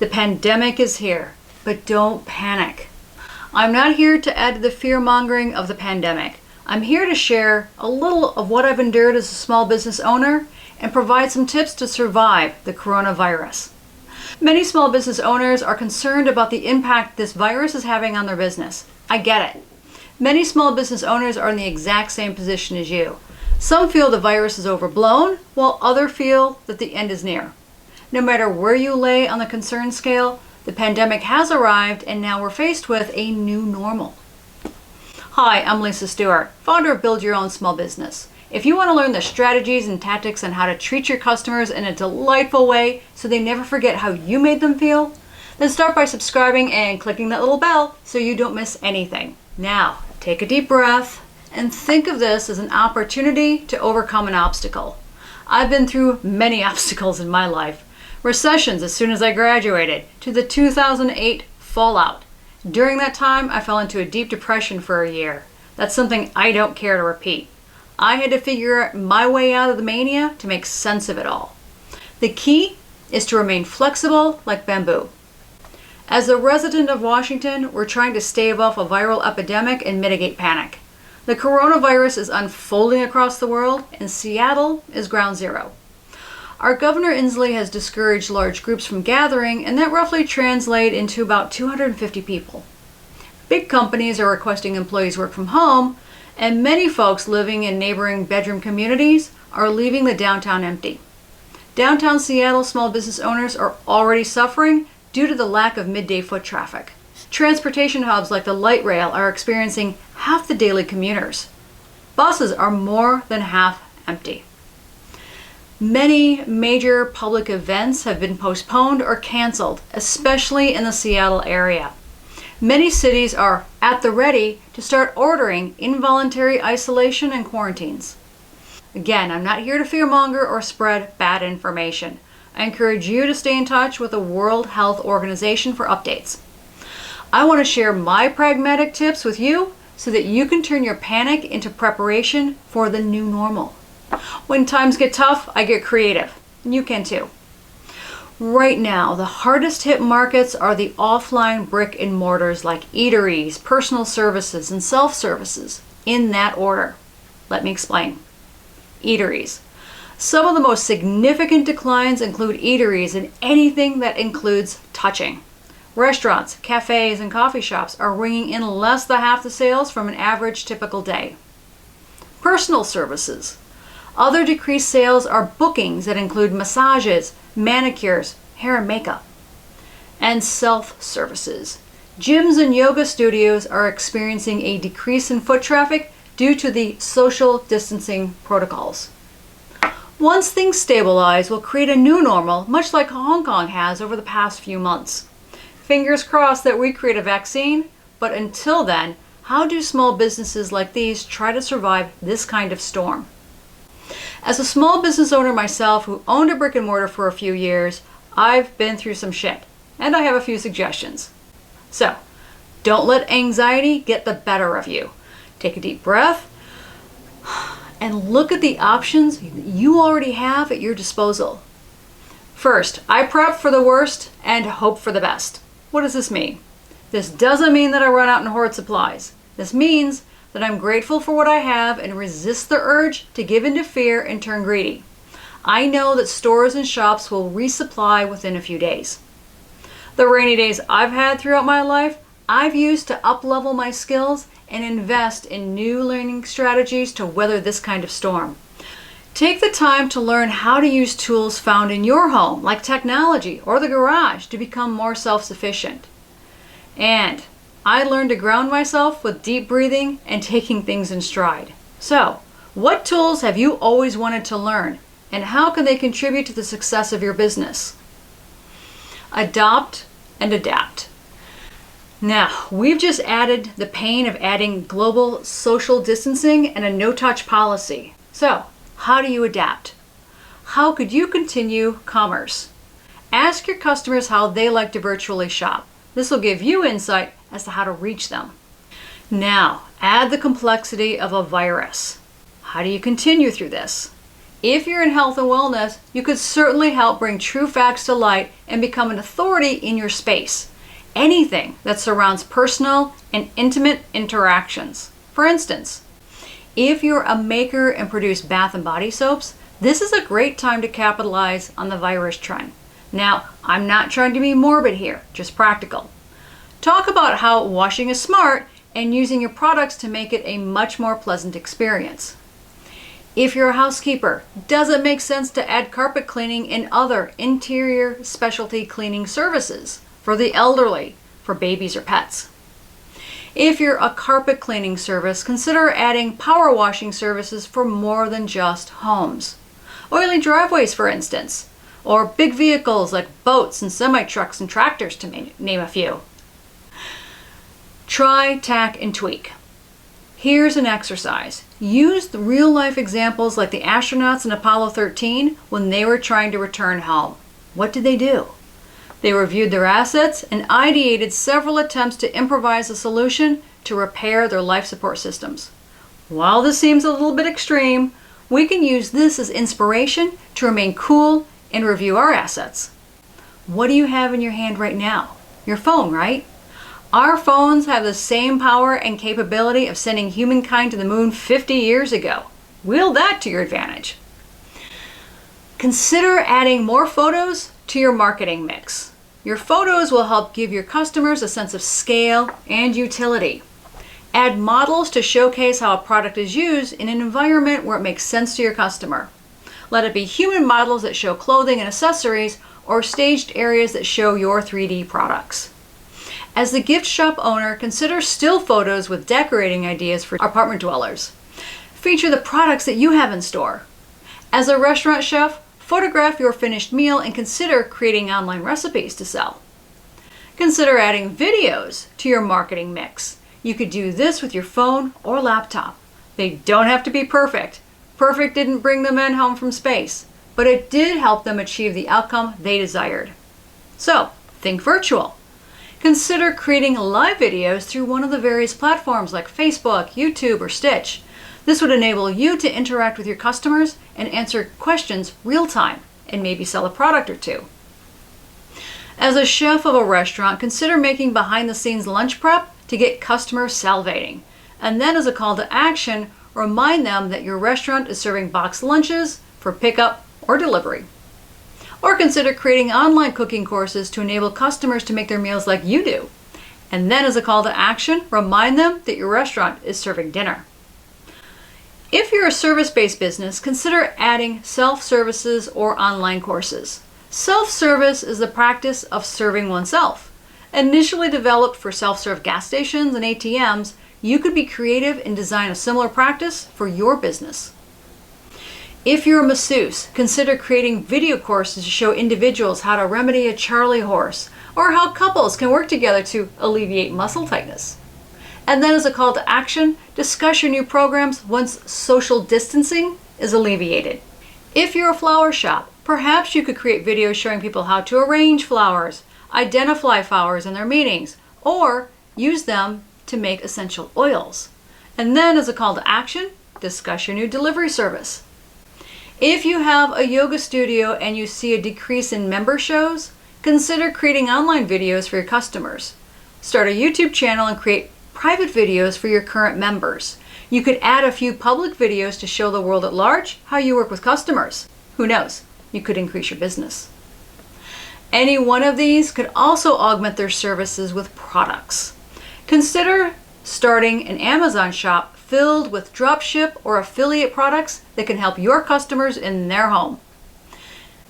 The pandemic is here, but don't panic. I'm not here to add to the fear-mongering of the pandemic. I'm here to share a little of what I've endured as a small business owner and provide some tips to survive the coronavirus. Many small business owners are concerned about the impact this virus is having on their business. I get it. Many small business owners are in the exact same position as you. Some feel the virus is overblown, while others feel that the end is near. No matter where you lay on the concern scale, the pandemic has arrived and now we're faced with a new normal. Hi, I'm Lisa Stewart, founder of Build Your Own Small Business. If you want to learn the strategies and tactics on how to treat your customers in a delightful way so they never forget how you made them feel, then start by subscribing and clicking that little bell so you don't miss anything. Now, take a deep breath and think of this as an opportunity to overcome an obstacle. I've been through many obstacles in my life. Recessions as soon as I graduated, to the 2008 fallout. During that time, I fell into a deep depression for a year. That's something I don't care to repeat. I had to figure my way out of the mania to make sense of it all. The key is to remain flexible like bamboo. As a resident of Washington, we're trying to stave off a viral epidemic and mitigate panic. The coronavirus is unfolding across the world, and Seattle is ground zero. Our Governor Inslee has discouraged large groups from gathering, and that roughly translates into about 250 people. Big companies are requesting employees work from home, and many folks living in neighboring bedroom communities are leaving the downtown empty. Downtown Seattle small business owners are already suffering due to the lack of midday foot traffic. Transportation hubs like the light rail are experiencing half the daily commuters. Buses are more than half empty. Many major public events have been postponed or canceled, especially in the Seattle area. Many cities are at the ready to start ordering involuntary isolation and quarantines. Again, I'm not here to fearmonger or spread bad information. I encourage you to stay in touch with the World Health Organization for updates. I want to share my pragmatic tips with you so that you can turn your panic into preparation for the new normal. When times get tough, I get creative, and you can too. Right now, the hardest hit markets are the offline brick and mortars like eateries, personal services, and self-services, in that order. Let me explain. Eateries. Some of the most significant declines include eateries and anything that includes touching. Restaurants, cafes, and coffee shops are ringing in less than half the sales from an average typical day. Personal services. Other decreased sales are bookings that include massages, manicures, hair and makeup. And self-services. Gyms and yoga studios are experiencing a decrease in foot traffic due to the social distancing protocols. Once things stabilize, we'll create a new normal, much like Hong Kong has over the past few months. Fingers crossed that we create a vaccine, but until then, how do small businesses like these try to survive this kind of storm? As a small business owner myself who owned a brick and mortar for a few years, I've been through some shit, and I have a few suggestions. So, don't let anxiety get the better of you. Take a deep breath and look at the options you already have at your disposal. First, I prep for the worst and hope for the best. What does this mean? This doesn't mean that I run out and hoard supplies. This means that I'm grateful for what I have and resist the urge to give into fear and turn greedy. I know that stores and shops will resupply within a few days. The rainy days I've had throughout my life, I've used to up-level my skills and invest in new learning strategies to weather this kind of storm. Take the time to learn how to use tools found in your home, like technology or the garage, to become more self-sufficient. And I learned to ground myself with deep breathing and taking things in stride. So, what tools have you always wanted to learn, and how can they contribute to the success of your business? Adopt and adapt. Now, we've just added the pain of adding global social distancing and a no-touch policy. So, how do you adapt? How could you continue commerce? Ask your customers how they like to virtually shop. This will give you insight as to how to reach them. Now, add the complexity of a virus. How do you continue through this? If you're in health and wellness, you could certainly help bring true facts to light and become an authority in your space. Anything that surrounds personal and intimate interactions. For instance, if you're a maker and produce bath and body soaps, this is a great time to capitalize on the virus trend. Now, I'm not trying to be morbid here, just practical. Talk about how washing is smart and using your products to make it a much more pleasant experience. If you're a housekeeper, does it make sense to add carpet cleaning and other interior specialty cleaning services for the elderly, for babies or pets? If you're a carpet cleaning service, consider adding power washing services for more than just homes. Oily driveways, for instance, or big vehicles like boats and semi-trucks and tractors, to name a few. Try, tack, and tweak. Here's an exercise. Use the real-life examples like the astronauts in Apollo 13 when they were trying to return home. What did they do? They reviewed their assets and ideated several attempts to improvise a solution to repair their life support systems. While this seems a little bit extreme, we can use this as inspiration to remain cool and review our assets. What do you have in your hand right now? Your phone, right? Our phones have the same power and capability of sending humankind to the moon 50 years ago. Wield that to your advantage. Consider adding more photos to your marketing mix. Your photos will help give your customers a sense of scale and utility. Add models to showcase how a product is used in an environment where it makes sense to your customer. Let it be human models that show clothing and accessories, or staged areas that show your 3D products. As the gift shop owner, consider still photos with decorating ideas for apartment dwellers. Feature the products that you have in store. As a restaurant chef, photograph your finished meal and consider creating online recipes to sell. Consider adding videos to your marketing mix. You could do this with your phone or laptop. They don't have to be perfect. Perfect didn't bring the men home from space, but it did help them achieve the outcome they desired. So, think virtual. Consider creating live videos through one of the various platforms like Facebook, YouTube, or Stitch. This would enable you to interact with your customers and answer questions real time and maybe sell a product or two. As a chef of a restaurant, consider making behind-the-scenes lunch prep to get customers salivating. And then as a call to action, remind them that your restaurant is serving boxed lunches for pickup or delivery. Or consider creating online cooking courses to enable customers to make their meals like you do. And then as a call to action, remind them that your restaurant is serving dinner. If you're a service-based business, consider adding self-services or online courses. Self-service is the practice of serving oneself. Initially developed for self-serve gas stations and ATMs, you could be creative and design a similar practice for your business. If you're a masseuse, consider creating video courses to show individuals how to remedy a Charlie horse, or how couples can work together to alleviate muscle tightness. And then as a call to action, discuss your new programs once social distancing is alleviated. If you're a flower shop, perhaps you could create videos showing people how to arrange flowers, identify flowers in their meetings, or use them to make essential oils. And then as a call to action, discuss your new delivery service. If you have a yoga studio and you see a decrease in member shows, consider creating online videos for your customers. Start a YouTube channel and create private videos for your current members. You could add a few public videos to show the world at large how you work with customers. Who knows? You could increase your business. Any one of these could also augment their services with products. Consider starting an Amazon shop filled with dropship or affiliate products that can help your customers in their home.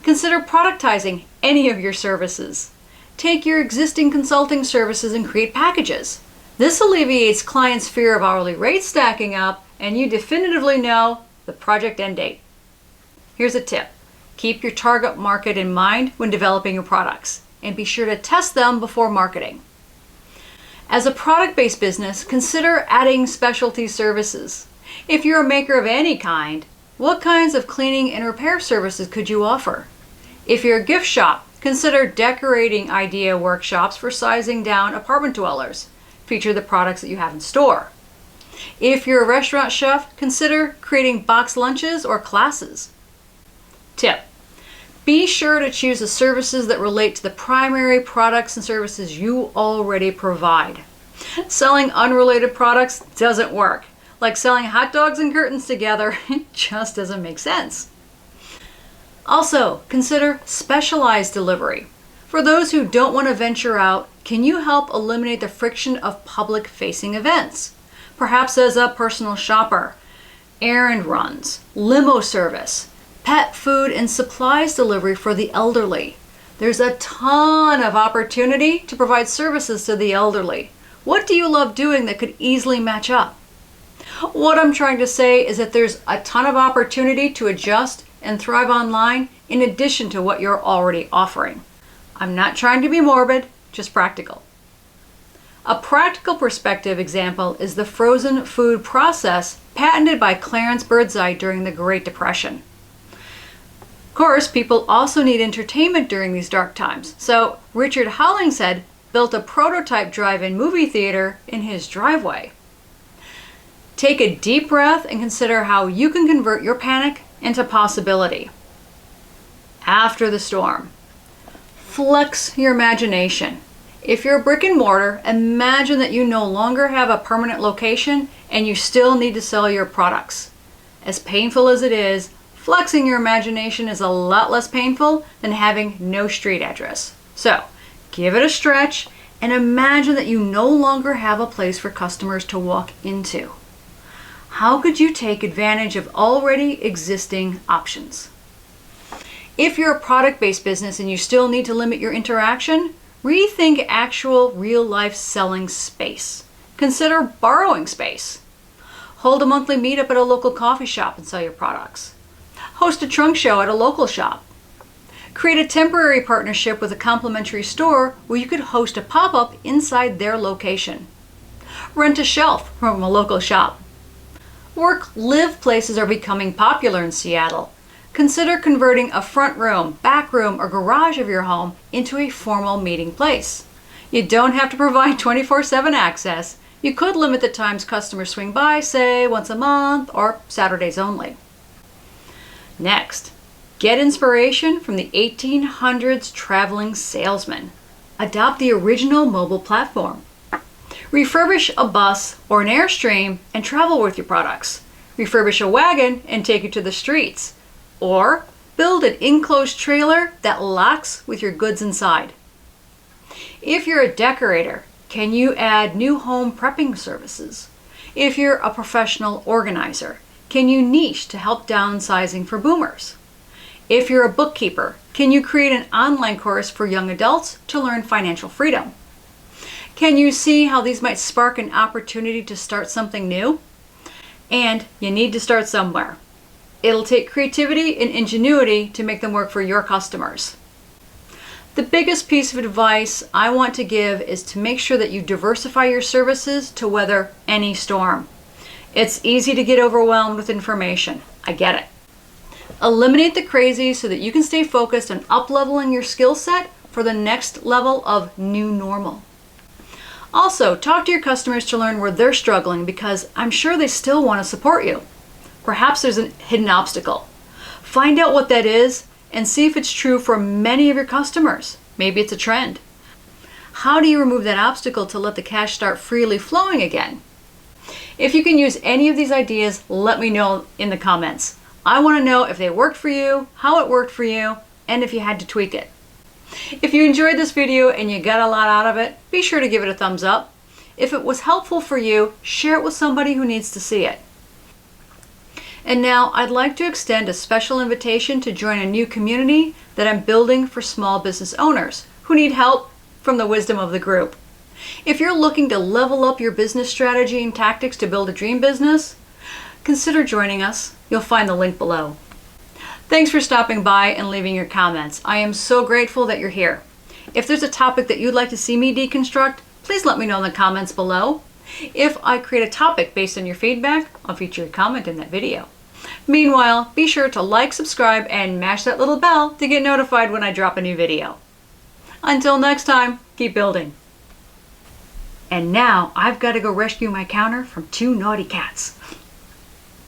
Consider productizing any of your services. Take your existing consulting services and create packages. This alleviates clients' fear of hourly rates stacking up, and you definitively know the project end date. Here's a tip. Keep your target market in mind when developing your products, and be sure to test them before marketing. As a product-based business, consider adding specialty services. If you're a maker of any kind, what kinds of cleaning and repair services could you offer? If you're a gift shop, consider decorating idea workshops for sizing down apartment dwellers. Feature the products that you have in store. If you're a restaurant chef, consider creating box lunches or classes. Tip: be sure to choose the services that relate to the primary products and services you already provide. Selling unrelated products doesn't work. Like selling hot dogs and curtains together, it just doesn't make sense. Also, consider specialized delivery. For those who don't want to venture out, can you help eliminate the friction of public-facing events? Perhaps as a personal shopper, errand runs, limo service, pet food and supplies delivery for the elderly. There's a ton of opportunity to provide services to the elderly. What do you love doing that could easily match up? What I'm trying to say is that there's a ton of opportunity to adjust and thrive online in addition to what you're already offering. I'm not trying to be morbid, just practical. A practical perspective example is the frozen food process patented by Clarence Birdseye during the Great Depression. Of course, people also need entertainment during these dark times, so Richard Hollingshead built a prototype drive-in movie theater in his driveway. Take a deep breath and consider how you can convert your panic into possibility. After the storm, flex your imagination. If you're a brick and mortar, imagine that you no longer have a permanent location and you still need to sell your products. As painful as it is, flexing your imagination is a lot less painful than having no street address. So, give it a stretch and imagine that you no longer have a place for customers to walk into. How could you take advantage of already existing options? If you're a product-based business and you still need to limit your interaction, rethink actual real-life selling space. Consider borrowing space. Hold a monthly meetup at a local coffee shop and sell your products. Host a trunk show at a local shop. Create a temporary partnership with a complimentary store where you could host a pop-up inside their location. Rent a shelf from a local shop. Work-live places are becoming popular in Seattle. Consider converting a front room, back room, or garage of your home into a formal meeting place. You don't have to provide 24/7 access. You could limit the times customers swing by, say once a month or Saturdays only. Next, get inspiration from the 1800s traveling salesman. Adopt the original mobile platform. Refurbish a bus or an Airstream and travel with your products. Refurbish a wagon and take it to the streets. Or build an enclosed trailer that locks with your goods inside. If you're a decorator, can you add new home prepping services? If you're a professional organizer, can you niche to help downsizing for boomers? If you're a bookkeeper, can you create an online course for young adults to learn financial freedom? Can you see how these might spark an opportunity to start something new? And you need to start somewhere. It'll take creativity and ingenuity to make them work for your customers. The biggest piece of advice I want to give is to make sure that you diversify your services to weather any storm. It's easy to get overwhelmed with information. I get it. Eliminate the crazy so that you can stay focused on up-leveling your skill set for the next level of new normal. Also, talk to your customers to learn where they're struggling because I'm sure they still want to support you. Perhaps there's a hidden obstacle. Find out what that is and see if it's true for many of your customers. Maybe it's a trend. How do you remove that obstacle to let the cash start freely flowing again? If you can use any of these ideas, let me know in the comments. I want to know if they worked for you, how it worked for you, and if you had to tweak it. If you enjoyed this video and you got a lot out of it, be sure to give it a thumbs up. If it was helpful for you, share it with somebody who needs to see it. And now I'd like to extend a special invitation to join a new community that I'm building for small business owners who need help from the wisdom of the group. If you're looking to level up your business strategy and tactics to build a dream business, consider joining us. You'll find the link below. Thanks for stopping by and leaving your comments. I am so grateful that you're here. If there's a topic that you'd like to see me deconstruct, please let me know in the comments below. If I create a topic based on your feedback, I'll feature your comment in that video. Meanwhile, be sure to like, subscribe, and mash that little bell to get notified when I drop a new video. Until next time, keep building. And now I've got to go rescue my counter from 2 naughty cats.